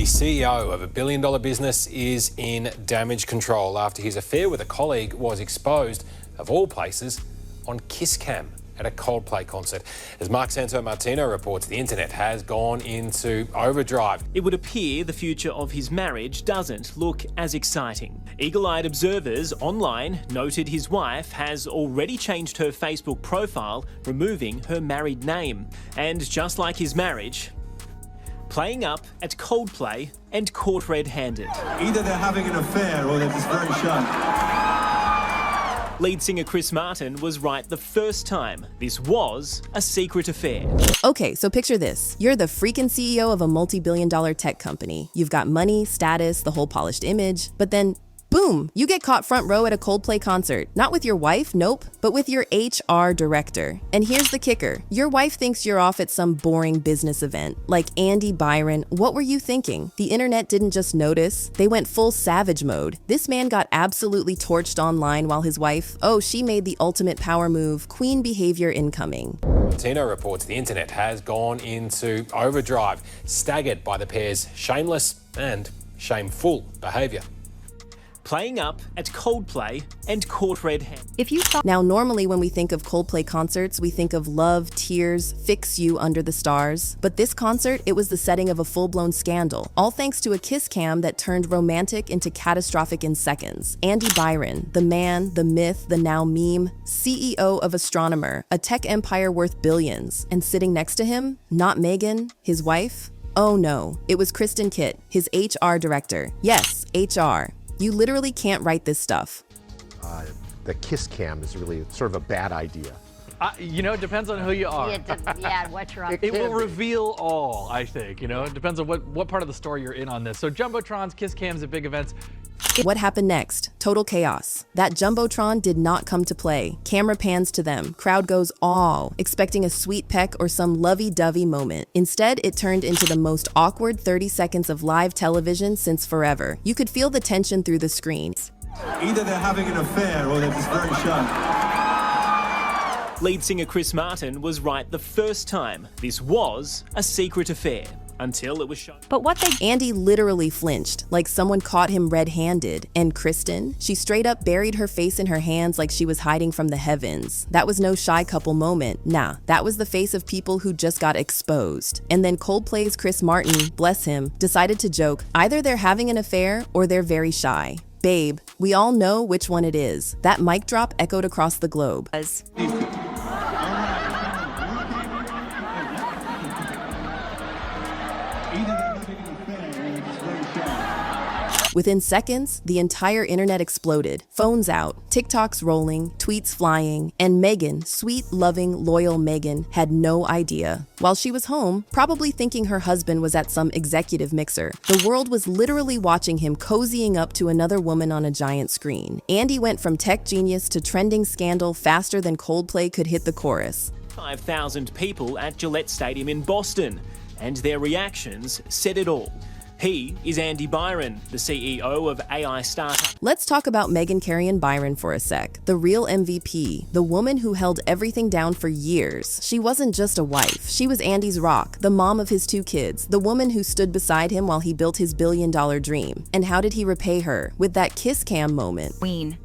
CEO of a billion-dollar business is in damage control after his affair with a colleague was exposed, of all places, on Kiss Cam at a Coldplay concert. As Mark Santo-Martino reports, the internet has gone into overdrive. It would appear the future of his marriage doesn't look as exciting. Eagle-eyed observers online noted his wife has already changed her Facebook profile, removing her married name. And just like his marriage, playing up at Coldplay and caught red-handed. Either they're having an affair or they're just very shy. Lead singer Chris Martin was right the first time. This was a secret affair. Okay, so picture this. You're the freaking CEO of a multi-billion-dollar tech company. You've got money, status, the whole polished image, but then boom, you get caught front row at a Coldplay concert. Not with your wife, nope, but with your HR director. And here's the kicker. Your wife thinks you're off at some boring business event. Like Andy Byron, what were you thinking? The internet didn't just notice, they went full savage mode. This man got absolutely torched online while his wife, she made the ultimate power move, queen behavior incoming. Martino reports the internet has gone into overdrive, staggered by the pair's shameless and shameful behaviour. Playing up at Coldplay and caught red-handed. Now, normally when we think of Coldplay concerts, we think of love, tears, fix you under the stars. But this concert, it was the setting of a full-blown scandal, all thanks to a kiss cam that turned romantic into catastrophic in seconds. Andy Byron, the man, the myth, the now meme, CEO of Astronomer, a tech empire worth billions. And sitting next to him, not Megan, his wife. Oh no, it was Kristen Kitt, his HR director. Yes, HR. You literally can't write this stuff. The kiss cam is really sort of a bad idea. It depends on who you are. Yeah, what you're up to. It will reveal all, I think. It depends on what part of the story you're in on this. So Jumbotrons, kiss cams at big events. What happened next? Total chaos. That Jumbotron did not come to play. Camera pans to them. Crowd goes aw, expecting a sweet peck or some lovey-dovey moment. Instead, it turned into the most awkward 30 seconds of live television since forever. You could feel the tension through the screen. Either they're having an affair or they're just very shy. Lead singer Chris Martin was right the first time. This was a secret affair. Until it was shown. Andy literally flinched, like someone caught him red-handed. And Kristen, she straight up buried her face in her hands like she was hiding from the heavens. That was no shy couple moment. Nah, that was the face of people who just got exposed. And then Coldplay's Chris Martin, bless him, decided to joke, either they're having an affair or they're very shy. Babe, we all know which one it is. That mic drop echoed across the globe. Within seconds, the entire internet exploded. Phones out, TikToks rolling, tweets flying, and Megan, sweet, loving, loyal Megan, had no idea. While she was home, probably thinking her husband was at some executive mixer, the world was literally watching him cozying up to another woman on a giant screen. Andy went from tech genius to trending scandal faster than Coldplay could hit the chorus. 5,000 people at Gillette Stadium in Boston, and their reactions said it all. He is Andy Byron, the CEO of AI startup. Let's talk about Meghan Carrion Byron for a sec. The real MVP, the woman who held everything down for years. She wasn't just a wife. She was Andy's rock, the mom of his 2 kids, the woman who stood beside him while he built his billion-dollar dream. And how did he repay her? With that kiss cam moment. Queen.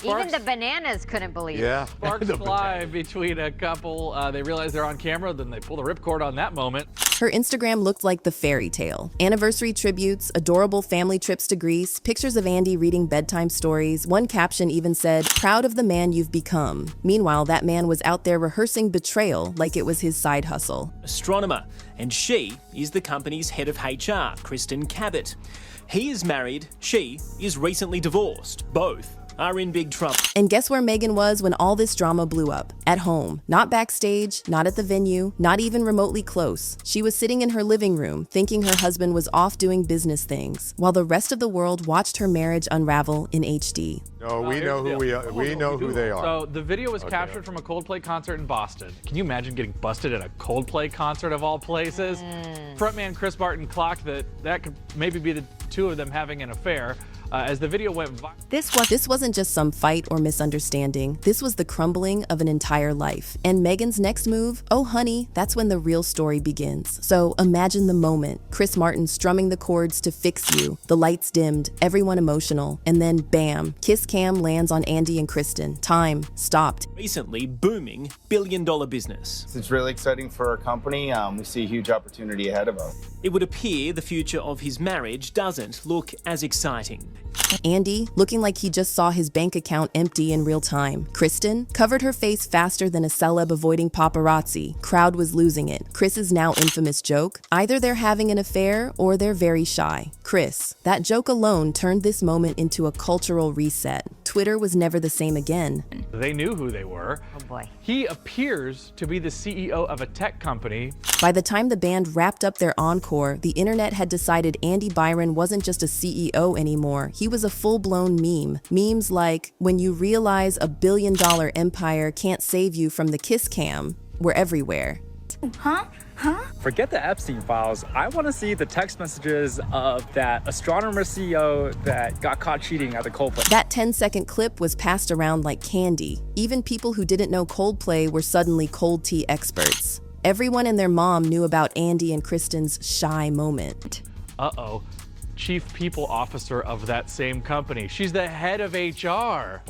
Even the bananas couldn't believe it. Sparks fly between a couple. They realize they're on camera, then they pull the ripcord on that moment. Her Instagram looked like the fairy tale. Anniversary tributes, adorable family trips to Greece, pictures of Andy reading bedtime stories. One caption even said, "Proud of the man you've become." Meanwhile, that man was out there rehearsing betrayal like it was his side hustle. Astronomer, and she is the company's head of HR, Kristen Cabot. He is married, she is recently divorced. Both are in big trouble. And guess where Megan was when all this drama blew up? At home. Not backstage, not at the venue, not even remotely close. She was sitting in her living room, thinking her husband was off doing business things, while the rest of the world watched her marriage unravel in HD. No, we know who we are. We know who they are. So the video was captured from a Coldplay concert in Boston. Can you imagine getting busted at a Coldplay concert of all places? Frontman Chris Martin clocked that could maybe be the 2 of them having an affair. As the video went viral. This wasn't just some fight or misunderstanding. This was the crumbling of an entire life. And Megan's next move, oh honey, that's when the real story begins. So imagine the moment. Chris Martin strumming the chords to Fix You. The lights dimmed, everyone emotional. And then bam, kiss cam lands on Andy and Kristen. Time stopped. Recently booming billion-dollar business. It's really exciting for our company. We see a huge opportunity ahead of us. It would appear the future of his marriage doesn't look as exciting. Andy, looking like he just saw his bank account empty in real time. Kristen covered her face faster than a celeb avoiding paparazzi. Crowd was losing it. Chris's now infamous joke, either they're having an affair or they're very shy. Chris, that joke alone turned this moment into a cultural reset. Twitter was never the same again. They knew who they were. Oh boy. He appears to be the CEO of a tech company. By the time the band wrapped up their encore, the internet had decided Andy Byron wasn't just a CEO anymore. He was a full-blown meme. Memes like, when you realize a billion-dollar empire can't save you from the kiss cam, were everywhere. Forget the Epstein files. I want to see the text messages of that astronomer CEO that got caught cheating at the Coldplay. That 10-second clip was passed around like candy. Even people who didn't know Coldplay were suddenly cold tea experts. Everyone and their mom knew about Andy and Kristen's shy moment. Uh-oh. Chief People Officer of that same company. She's the head of HR.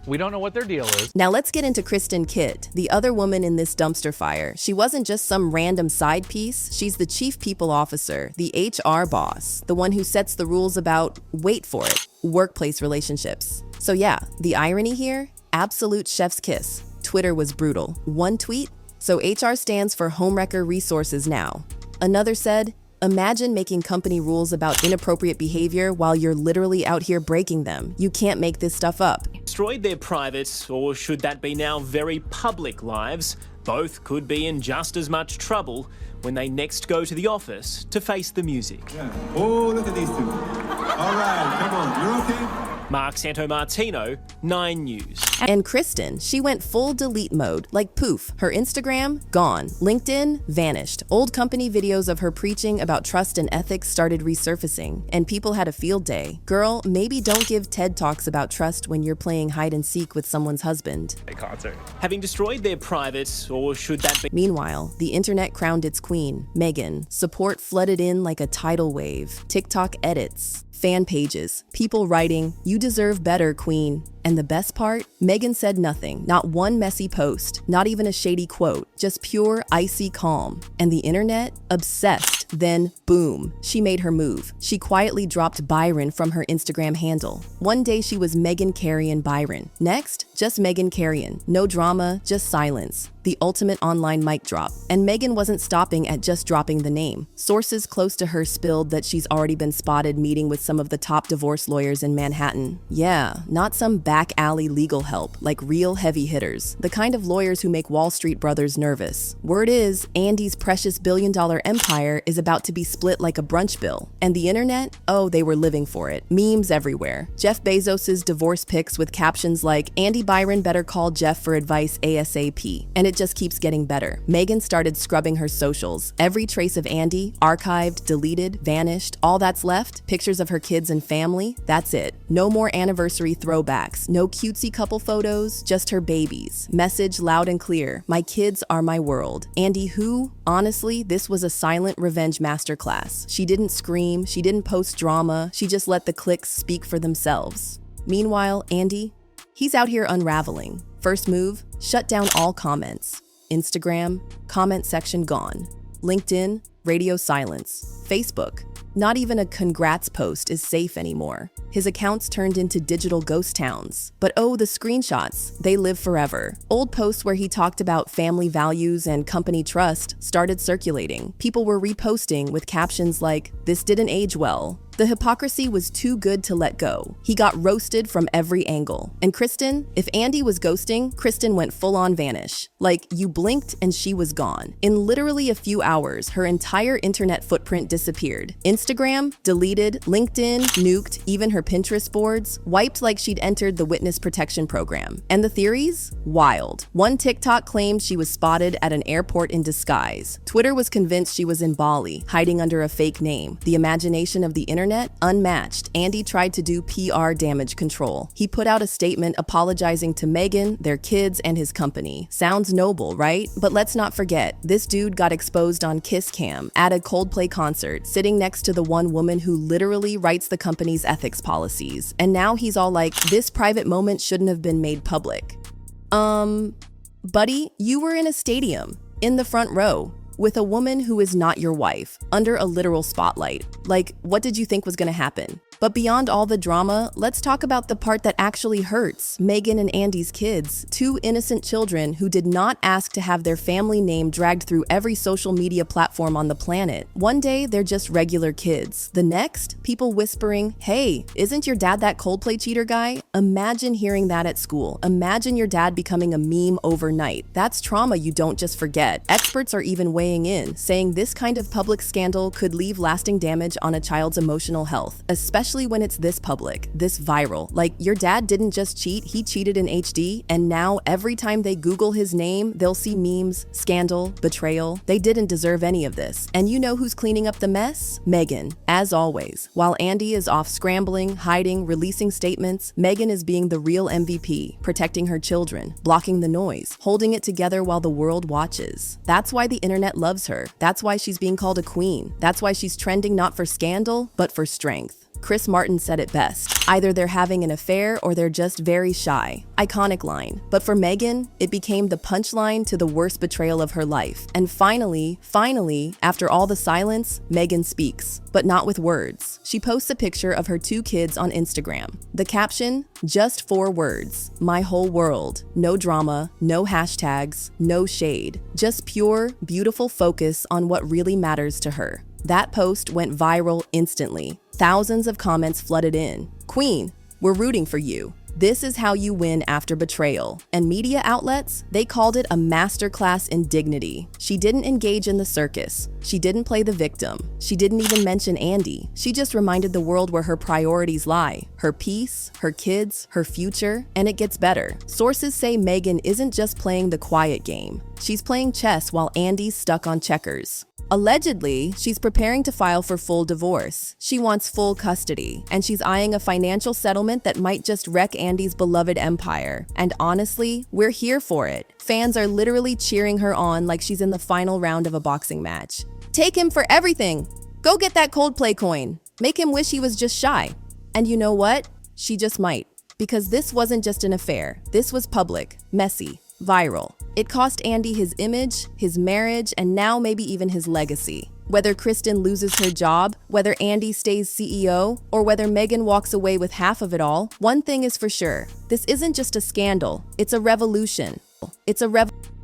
We don't know what their deal is. Now let's get into Kristen Kitt, the other woman in this dumpster fire. She wasn't just some random side piece. She's the Chief People Officer, the HR boss, the one who sets the rules about, wait for it, workplace relationships. So yeah, the irony here, absolute chef's kiss. Twitter was brutal. One tweet, so HR stands for Homewrecker Resources now. Another said, imagine making company rules about inappropriate behavior while you're literally out here breaking them. You can't make this stuff up. Destroyed their private, or should that be now very public lives, both could be in just as much trouble when they next go to the office to face the music. Yeah. Oh, look at these two. All right, come on, you're okay? Mark Santomartino, 9 News. And Kristen, she went full delete mode, like poof. Her Instagram, gone. LinkedIn, vanished. Old company videos of her preaching about trust and ethics started resurfacing, and people had a field day. Girl, maybe don't give TED Talks about trust when you're playing hide and seek with someone's husband. Concert. Having destroyed their private, or should that be... Meanwhile, the internet crowned its queen, Megan. Support flooded in like a tidal wave. TikTok edits. Fan pages, people writing, "You deserve better, queen." And the best part? Megan said nothing, not one messy post, not even a shady quote, just pure icy calm. And the internet? Obsessed. Then, boom, she made her move. She quietly dropped Byron from her Instagram handle. One day she was Megan Carrion Byron. Next, just Megan Carrion. No drama, just silence. The ultimate online mic drop. And Megan wasn't stopping at just dropping the name. Sources close to her spilled that she's already been spotted meeting with some of the top divorce lawyers in Manhattan. Yeah, not some back alley legal help, like real heavy hitters. The kind of lawyers who make Wall Street brothers nervous. Word is, Andy's precious billion-dollar empire is about to be split like a brunch bill. And the internet? Oh, they were living for it. Memes everywhere. Jeff Bezos' divorce pics with captions like, Andy Byron better call Jeff for advice ASAP. And it just keeps getting better. Megan started scrubbing her socials. Every trace of Andy, archived, deleted, vanished. All that's left, pictures of her kids and family, that's it. No more anniversary throwbacks. No cutesy couple photos, just her babies. Message loud and clear, my kids are my world. Andy who? Honestly, this was a silent revenge masterclass. She didn't scream, she didn't post drama, she just let the clicks speak for themselves. Meanwhile, Andy, he's out here unraveling. First move, shut down all comments. Instagram, comment section gone. LinkedIn, radio silence. Facebook, not even a congrats post is safe anymore. His accounts turned into digital ghost towns. But oh, the screenshots, they live forever. Old posts where he talked about family values and company trust started circulating. People were reposting with captions like, "This didn't age well." The hypocrisy was too good to let go. He got roasted from every angle. And Kristen, if Andy was ghosting, Kristen went full-on vanish. Like, you blinked and she was gone. In literally a few hours, her entire internet footprint disappeared. Instagram, deleted, LinkedIn, nuked, even her Pinterest boards, wiped like she'd entered the witness protection program. And the theories? Wild. One TikTok claimed she was spotted at an airport in disguise. Twitter was convinced she was in Bali, hiding under a fake name. The imagination of the internet internet? Unmatched. Andy tried to do PR damage control. He put out a statement apologizing to Meghan, their kids, and his company. Sounds noble, right? But let's not forget, this dude got exposed on Kiss Cam at a Coldplay concert, sitting next to the one woman who literally writes the company's ethics policies. And now he's all like, this private moment shouldn't have been made public. Buddy, you were in a stadium, in the front row, with a woman who is not your wife, under a literal spotlight. Like, what did you think was gonna happen? But beyond all the drama, let's talk about the part that actually hurts. Meghan and Andy's kids, two innocent children who did not ask to have their family name dragged through every social media platform on the planet. One day, they're just regular kids. The next, people whispering, hey, isn't your dad that Coldplay cheater guy? Imagine hearing that at school. Imagine your dad becoming a meme overnight. That's trauma you don't just forget. Experts are even weighing in, saying this kind of public scandal could leave lasting damage on a child's emotional health, especially when it's this public, this viral. Like, your dad didn't just cheat, he cheated in HD, and now every time they Google his name, they'll see memes, scandal, betrayal. They didn't deserve any of this. And you know who's cleaning up the mess? Meghan, as always. While Andy is off scrambling, hiding, releasing statements, Meghan is being the real MVP, protecting her children, blocking the noise, holding it together while the world watches. That's why the internet loves her. That's why she's being called a queen. That's why she's trending not for scandal, but for strength. Chris Martin said it best. Either they're having an affair or they're just very shy. Iconic line. But for Meghan, it became the punchline to the worst betrayal of her life. And finally, after all the silence, Meghan speaks. But not with words. She posts a picture of her two kids on Instagram. The caption, just 4 words. My whole world. No drama, no hashtags, no shade. Just pure, beautiful focus on what really matters to her. That post went viral instantly. Thousands of comments flooded in. Queen, we're rooting for you. This is how you win after betrayal. And media outlets, they called it a masterclass in dignity. She didn't engage in the circus. She didn't play the victim. She didn't even mention Andy. She just reminded the world where her priorities lie. Her peace, her kids, her future, and it gets better. Sources say Meghan isn't just playing the quiet game. She's playing chess while Andy's stuck on checkers. Allegedly, she's preparing to file for full divorce. She wants full custody, and she's eyeing a financial settlement that might just wreck Andy's beloved empire. And honestly, we're here for it. Fans are literally cheering her on like she's in the final round of a boxing match. Take him for everything. Go get that Coldplay coin. Make him wish he was just shy. And you know what? She just might. Because this wasn't just an affair. This was public, messy, viral. It cost Andy his image, his marriage, and now maybe even his legacy. Whether Kristen loses her job, whether Andy stays CEO, or whether Meghan walks away with half of it all, one thing is for sure. This isn't just a scandal. It's a revolution. It's a revolution.